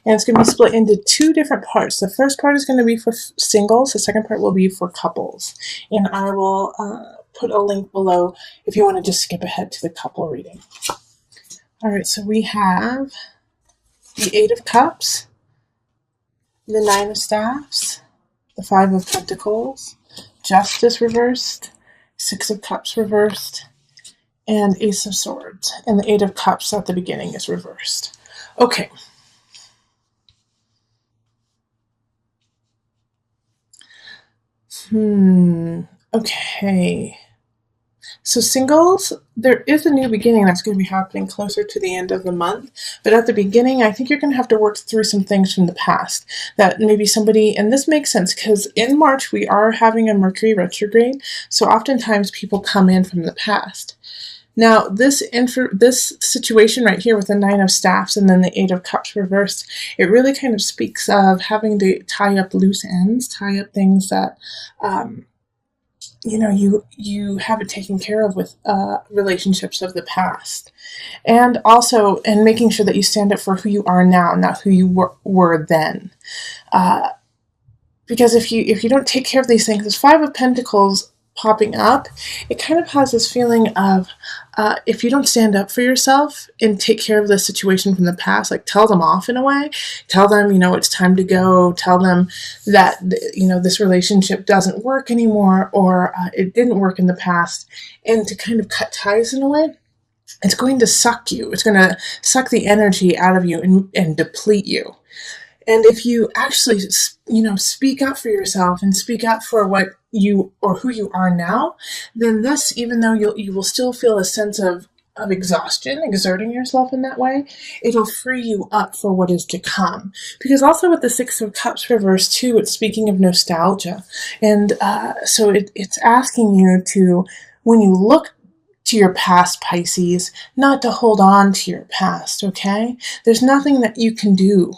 And it's going to be split into two different parts. The first part is going to be for singles. The second part will be for couples. And I will put a link below if you want to just skip ahead to the couple reading. All right, so we have the Eight of Cups, the Nine of Staffs, the Five of Pentacles, Justice reversed, Six of Cups reversed, and Ace of Swords. And the Eight of Cups at the beginning is reversed. Okay. Okay. So singles, there is a new beginning that's going to be happening closer to the end of the month. But at the beginning, I think you're going to have to work through some things from the past that maybe somebody, and this makes sense because in March we are having a Mercury retrograde. So oftentimes people come in from the past. Now, this situation right here with the Nine of Staffs and then the Eight of Cups reversed, it really kind of speaks of having to tie up loose ends, tie up things that, you haven't taken care of with relationships of the past. And also, and making sure that you stand up for who you are now, not who you were then. Because if you don't take care of these things, this Five of Pentacles popping up, it kind of has this feeling of if you don't stand up for yourself and take care of the situation from the past, like tell them off in a way, tell them, it's time to go, tell them that, this relationship doesn't work anymore, or it didn't work in the past, and to kind of cut ties in a way, it's going to suck you. It's going to suck the energy out of you and deplete you. And if you actually, speak up for yourself and speak up for what you or who you are now, then this, even though you will still feel a sense of exhaustion, exerting yourself in that way, it'll free you up for what is to come. Because also with the Six of Cups reversed too, it's speaking of nostalgia. And so it's asking you to, when you look to your past, Pisces, not to hold on to your past, okay? There's nothing that you can do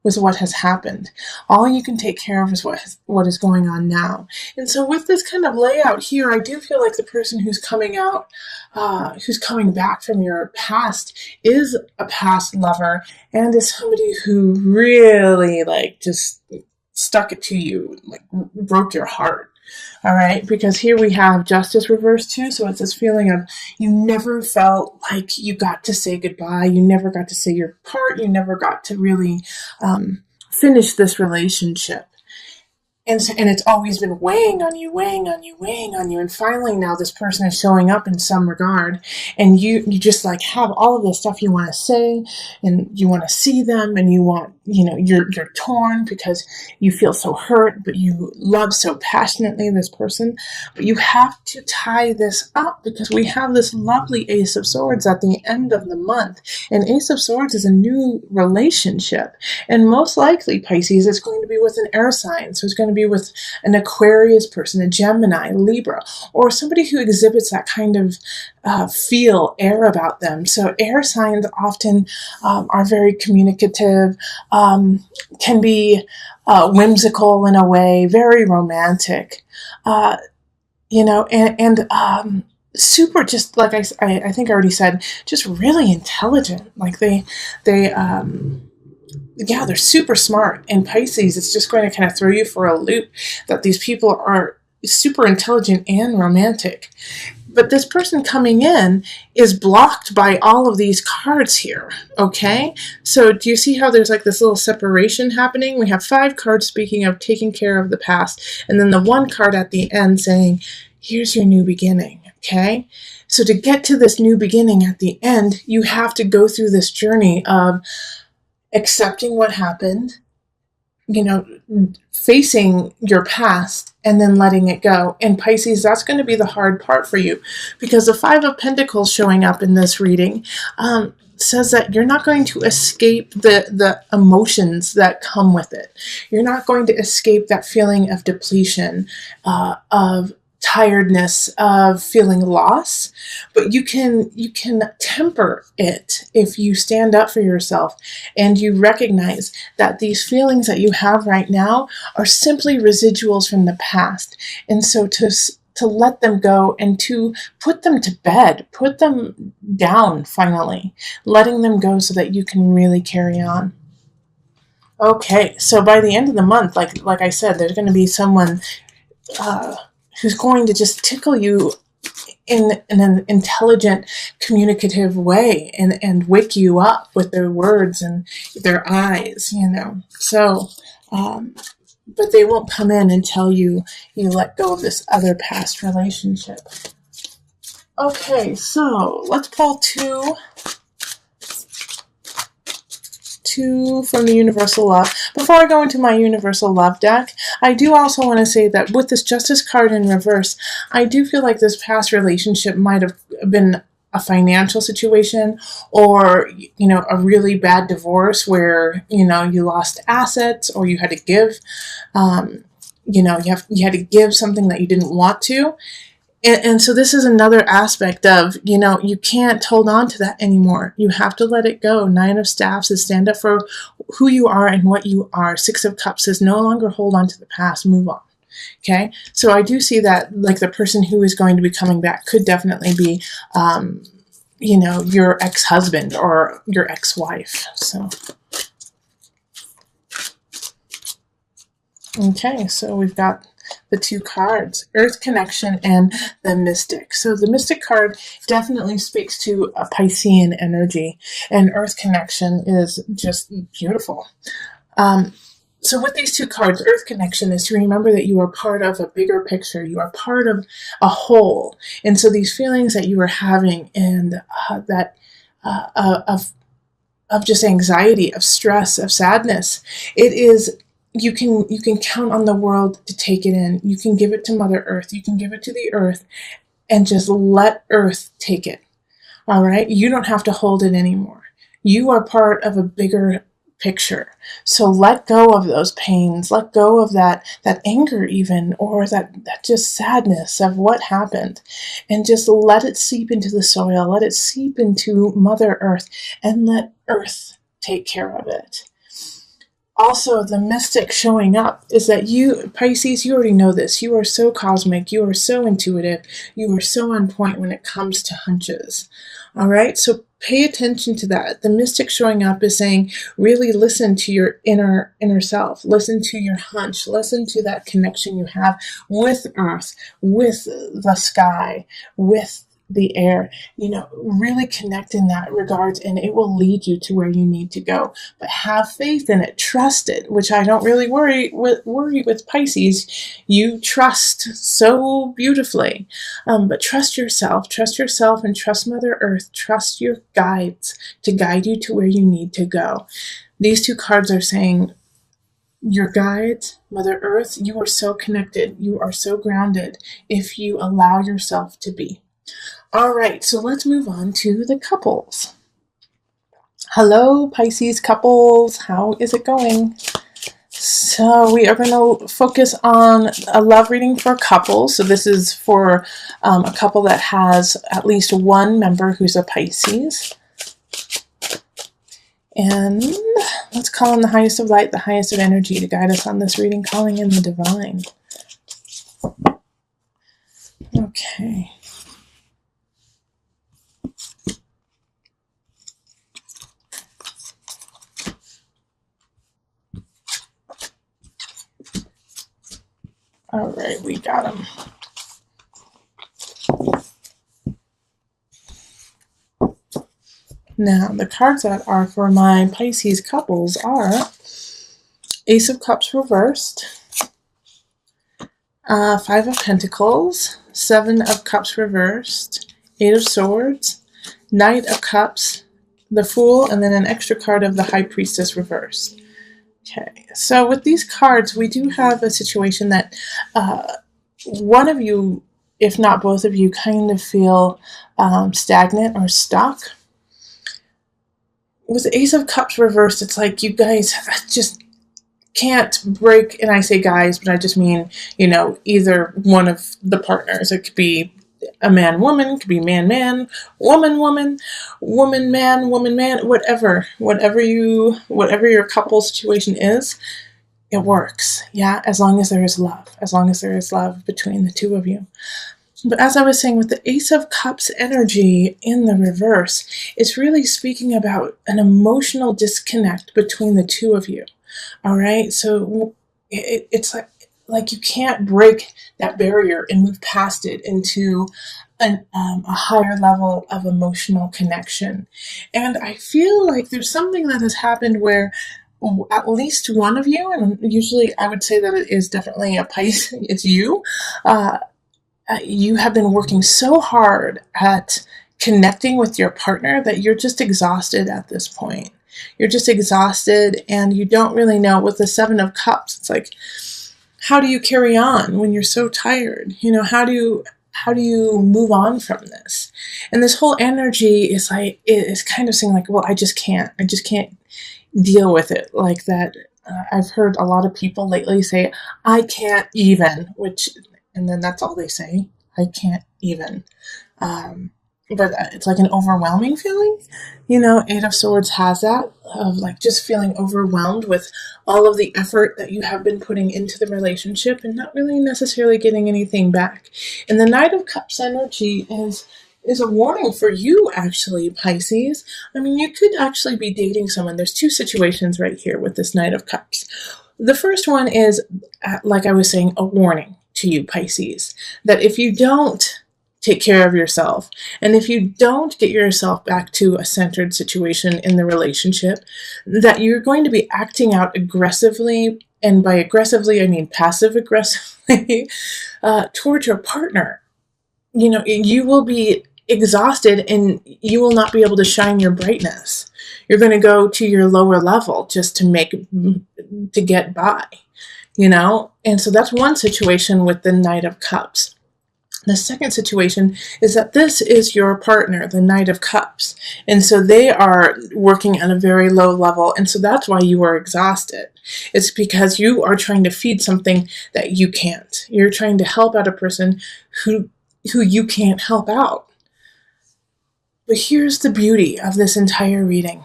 with what has happened. All you can take care of is what is going on now. And so with this kind of layout here, I do feel like the person who's coming out, who's coming back from your past is a past lover and is somebody who really just stuck it to you, broke your heart. All right, because here we have Justice reversed too, so it's this feeling of you never felt like you got to say goodbye, you never got to say your part, you never got to really finish this relationship. And it's always been weighing on you, and finally now this person is showing up in some regard, and you just have all of the stuff you want to say, and you want to see them, and you want, you're torn because you feel so hurt, but you love so passionately this person. But you have to tie this up because we have this lovely Ace of Swords at the end of the month, and Ace of Swords is a new relationship, and most likely, Pisces, it's going to be with an air sign, so it's going to be with an Aquarius person, a Gemini, Libra, or somebody who exhibits that kind of air about them. So air signs often are very communicative, can be whimsical in a way, very romantic, and super, just like I think I already said, just really intelligent. They're super smart. And Pisces, it's just going to kind of throw you for a loop that these people are super intelligent and romantic. But this person coming in is blocked by all of these cards here, okay? So do you see how there's this little separation happening? We have 5 cards speaking of taking care of the past, and then the one card at the end saying, here's your new beginning, okay? So to get to this new beginning at the end, you have to go through this journey of accepting what happened, facing your past and then letting it go. And Pisces, that's going to be the hard part for you, because the Five of Pentacles showing up in this reading says that you're not going to escape the emotions that come with it. You're not going to escape that feeling of depletion, of tiredness, of feeling loss, but you can temper it if you stand up for yourself and you recognize that these feelings that you have right now are simply residuals from the past. And so to let them go and to put them to bed, put them down finally, letting them go so that you can really carry on. Okay, so by the end of the month, like I said, there's going to be someone uh, who's going to just tickle you in an intelligent, communicative way, and wake you up with their words and their eyes, you know. So, but they won't come in until you let go of this other past relationship. Okay, so let's pull two from the Universal Love. Before I go into my Universal Love deck, I do also want to say that with this Justice card in reverse, I do feel like this past relationship might have been a financial situation, or a really bad divorce where you lost assets, or you had to give you had to give something that you didn't want to. And so this is another aspect of, you can't hold on to that anymore. You have to let it go. Nine of Staffs is stand up for who you are and what you are. Six of Cups is no longer hold on to the past, move on. Okay? So I do see that, like, the person who is going to be coming back could definitely be, your ex-husband or your ex-wife. So, okay, so we've got the two cards, Earth Connection and the Mystic. So the Mystic card definitely speaks to a Piscean energy, and Earth Connection is just beautiful. So with these two cards, Earth Connection is to remember that you are part of a bigger picture. You are part of a whole. And so these feelings that you are having, and of just anxiety, of stress, of sadness, it is, you can count on the world to take it in. You can give it to Mother Earth. You can give it to the earth and just let Earth take it. All right? You don't have to hold it anymore. You are part of a bigger picture. So let go of those pains. Let go of that anger even, or that just sadness of what happened. And just let it seep into the soil. Let it seep into Mother Earth, and let Earth take care of it. Also, the Mystic showing up is that you, Pisces, you already know this. You are so cosmic. You are so intuitive. You are so on point when it comes to hunches. All right? So pay attention to that. The Mystic showing up is saying, really listen to your inner self. Listen to your hunch. Listen to that connection you have with Earth, with the sky, with the air. Really connect in that regards, and it will lead you to where you need to go. But have faith in it. Trust it, which I don't really worry with Pisces. You trust so beautifully. But trust yourself, and trust Mother Earth. Trust your guides to guide you to where you need to go. These two cards are saying, your guides, Mother Earth, you are so connected. You are so grounded if you allow yourself to be. All right, so let's move on to the couples. Hello, Pisces couples. How is it going? So we are going to focus on a love reading for couples. So this is for a couple that has at least one member who's a Pisces. And let's call in the highest of light, the highest of energy to guide us on this reading, calling in the divine. Okay. All right, we got them. Now, the cards that are for my Pisces couples are Ace of Cups reversed, Five of Pentacles, Seven of Cups reversed, Eight of Swords, Knight of Cups, the Fool, and then an extra card of the High Priestess reversed. Okay, so with these cards, we do have a situation that one of you, if not both of you, kind of feel stagnant or stuck. With the Ace of Cups reversed, it's like you guys just can't break, and I say guys, but I just mean, either one of the partners. It could be a man-woman, it could be man-man, woman-woman, woman-man, woman-man, whatever your couple situation is, it works, yeah, as long as there is love between the two of you. But as I was saying, with the Ace of Cups energy in the reverse, it's really speaking about an emotional disconnect between the two of you. All right. So it's like you can't break that barrier and move past it into a higher level of emotional connection. And I feel like there's something that has happened where at least one of you, and usually I would say that it is definitely a Pisces, it's you, uh, you have been working so hard at connecting with your partner that you're just exhausted at this point. You're just exhausted and you don't really know. With the Seven of Cups, it's like, how do you carry on when you're so tired? How do you move on from this? And this whole energy is like, it is kind of saying like, well, I just can't deal with it like that. I've heard a lot of people lately say, I can't even, and then that's all they say. I can't even. Um, but it's like an overwhelming feeling. Eight of Swords has that, of like just feeling overwhelmed with all of the effort that you have been putting into the relationship and not really necessarily getting anything back. And the Knight of Cups energy is a warning for you, actually, Pisces. I mean, you could actually be dating someone. There's two situations right here with this Knight of Cups. The first one is, like I was saying, a warning to you, Pisces, that if you don't take care of yourself, and if you don't get yourself back to a centered situation in the relationship, that you're going to be acting out aggressively, and by aggressively, I mean passive aggressively, towards your partner. You will be exhausted and you will not be able to shine your brightness. You're going to go to your lower level just to get by, And so that's one situation with the Knight of Cups. The second situation is that this is your partner, the Knight of Cups. And so they are working at a very low level. And so that's why you are exhausted. It's because you are trying to feed something that you can't. You're trying to help out a person who you can't help out. But here's the beauty of this entire reading.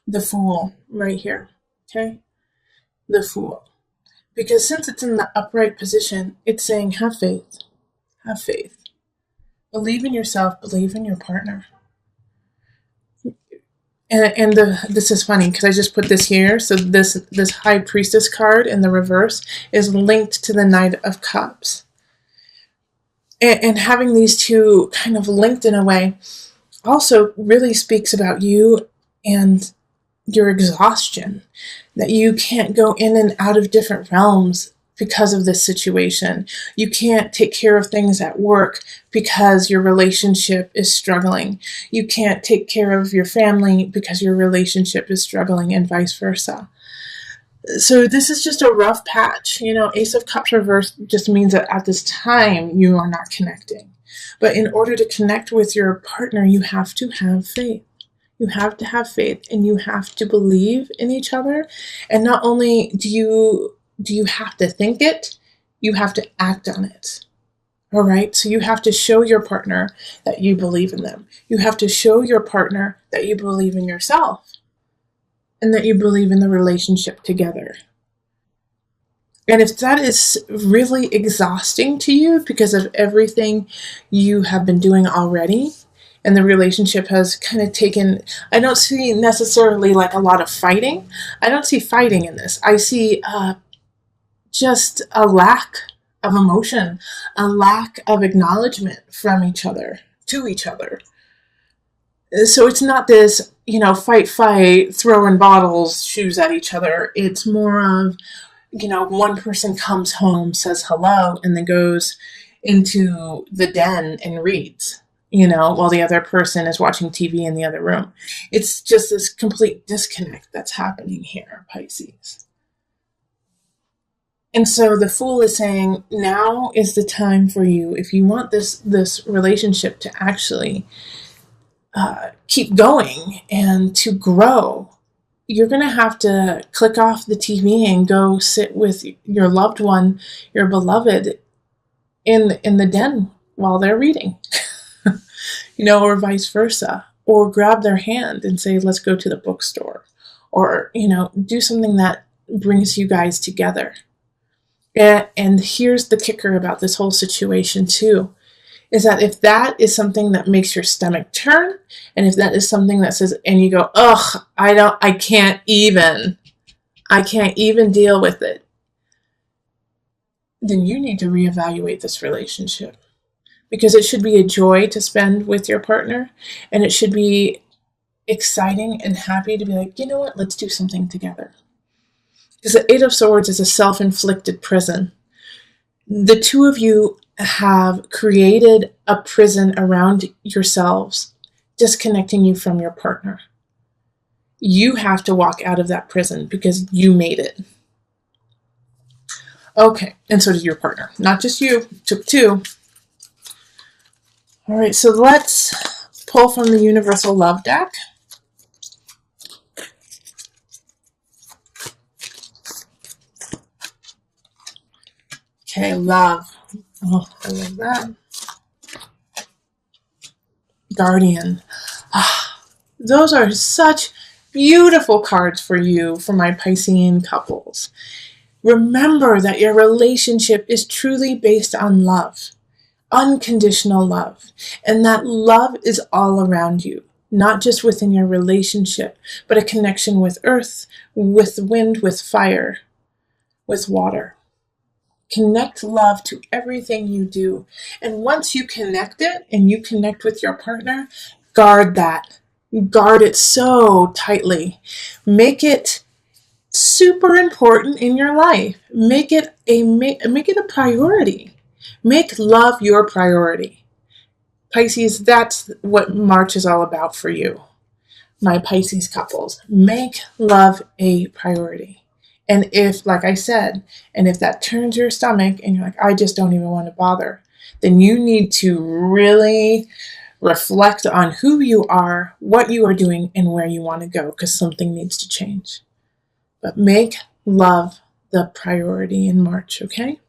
The Fool, right here. Okay? The Fool. Because since it's in the upright position, it's saying, have faith. Have faith. Believe in yourself. Believe in your partner. And this is funny because I just put this here. So this High Priestess card in the reverse is linked to the Knight of Cups. And having these two kind of linked in a way also really speaks about you and your exhaustion. That you can't go in and out of different realms because of this situation. You can't take care of things at work because your relationship is struggling. You can't take care of your family because your relationship is struggling, and vice versa. So this is just a rough patch. Ace of Cups reverse just means that at this time you are not connecting. But in order to connect with your partner, you have to have faith. You have to have faith, and you have to believe in each other. And not only do you have to think it, you have to act on it. All right? So you have to show your partner that you believe in them. You have to show your partner that you believe in yourself and that you believe in the relationship together. And if that is really exhausting to you because of everything you have been doing already, and the relationship has kind of taken, I don't see necessarily like a lot of fighting. I don't see fighting in this. I see just a lack of emotion, a lack of acknowledgement from each other, to each other. So it's not this, fight, throwing bottles, shoes at each other. It's more of, one person comes home, says hello, and then goes into the den and reads, while the other person is watching TV in the other room. It's just this complete disconnect that's happening here, Pisces. And so the Fool is saying, now is the time for you, if you want this relationship to actually keep going and to grow, you're going to have to click off the TV and go sit with your loved one, your beloved, in the den while they're reading, or vice versa, or grab their hand and say, let's go to the bookstore, or, do something that brings you guys together. And here's the kicker about this whole situation too, is that if that is something that makes your stomach turn, and if that is something that says, and you go, ugh, I can't even, I can't even deal with it, then you need to reevaluate this relationship, because it should be a joy to spend with your partner, and it should be exciting and happy to be like, you know what, let's do something together. Because the Eight of Swords is a self-inflicted prison. The two of you have created a prison around yourselves, disconnecting you from your partner. You have to walk out of that prison because you made it. Okay, and so did your partner. Not just you, took two. All right, so let's pull from the Universal Love deck. Okay, love. Oh, I love that. Guardian. Those are such beautiful cards for you, for my Piscean couples. Remember that your relationship is truly based on love, unconditional love, and that love is all around you, not just within your relationship, but a connection with earth, with wind, with fire, with water. Connect love to everything you do. And once you connect it and you connect with your partner, guard that. Guard it so tightly. Make it super important in your life. Make it a priority. Make love your priority. Pisces, that's what March is all about for you. My Pisces couples, make love a priority. And if, like I said, and if that turns your stomach and you're like, I just don't even want to bother, then you need to really reflect on who you are, what you are doing, and where you want to go, because something needs to change. But make love the priority in March, okay?